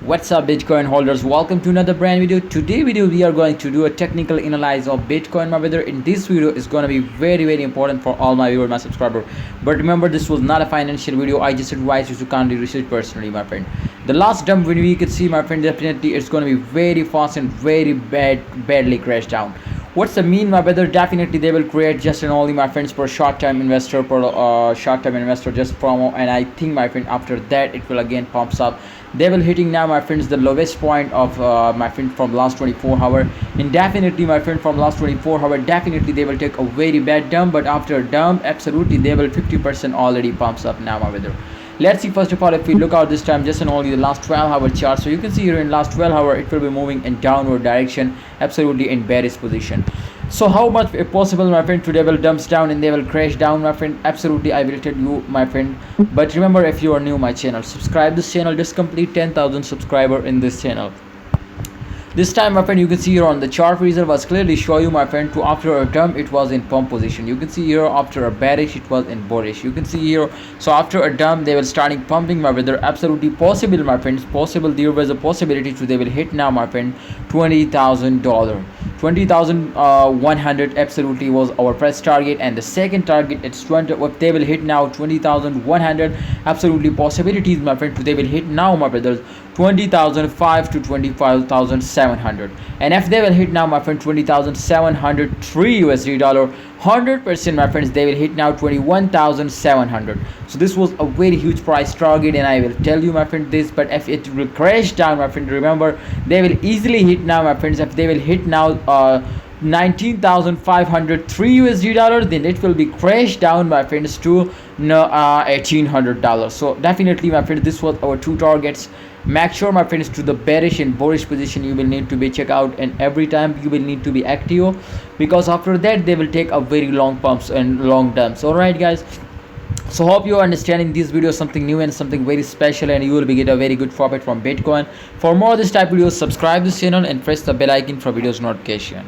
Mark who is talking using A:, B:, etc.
A: What's up Bitcoin holders, welcome to another brand video. Today video we are going to do a technical analysis of Bitcoin, my brother. In this video is going to be very important for all my viewers, my subscriber. But remember, this was not a financial video. I just advise you to kindly research personally, my friend. The last dump when we could see, my friend, definitely it's going to be very fast and very badly crash down. What's the mean, my brother? Definitely they will create just and only, my friends, for short-term investor, just promo. And I think, my friend, after that it will again pumps up. They will hitting now, my friends, the lowest point of my friend from last 24 hour. And definitely, my friend, from last 24 hour, definitely they will take a very bad dump. But after dump, absolutely they will 50% already pumps up now, my brother. Let's see, first of all, if we look out this time just and only the last 12-hour chart. So you can see here in last 12 hour it will be moving in downward direction, absolutely in bearish position. So how much if possible, my friend, today will dumps down and they will crash down, my friend? Absolutely, I will tell you, my friend. But remember, if you are new my channel, subscribe this channel. Just complete 10,000 subscriber in this channel. This time, my friend, you can see here on the chart result was clearly show you, my friend, to after a dump it was in pump position. You can see here after a bearish it was in bullish. You can see here, so after a dump they will starting pumping, my brother. Absolutely possible, my friends, possible. There was a possibility to they will hit now, my friend, $20,000. 20,100 absolutely was our first target, and the second target it's 20. What they will hit now, 20,100. Absolutely possibilities, my friend, they will hit now, my brothers, 20,005 to 25,700. And if they will hit now, my friend, 20,703 USD dollar, 100%, my friends, they will hit now 21,700. So this was a very huge price target, and I will tell you, my friend, this. But if it will crash down, my friend, remember, they will easily hit now, my friends. If they will hit now 19,503 USD dollar, then it will be crashed down, my friends, to $1,800. So definitely, my friends, this was our two targets. Make sure, my friends, to the bearish and bullish position you will need to be check out, and every time you will need to be active, because after that they will take a very long pumps and long dumps. All right, guys, so hope you are understanding this video something new and something very special, and you will be get a very good profit from Bitcoin. For more this type of videos, subscribe this channel and press the bell icon for videos notification.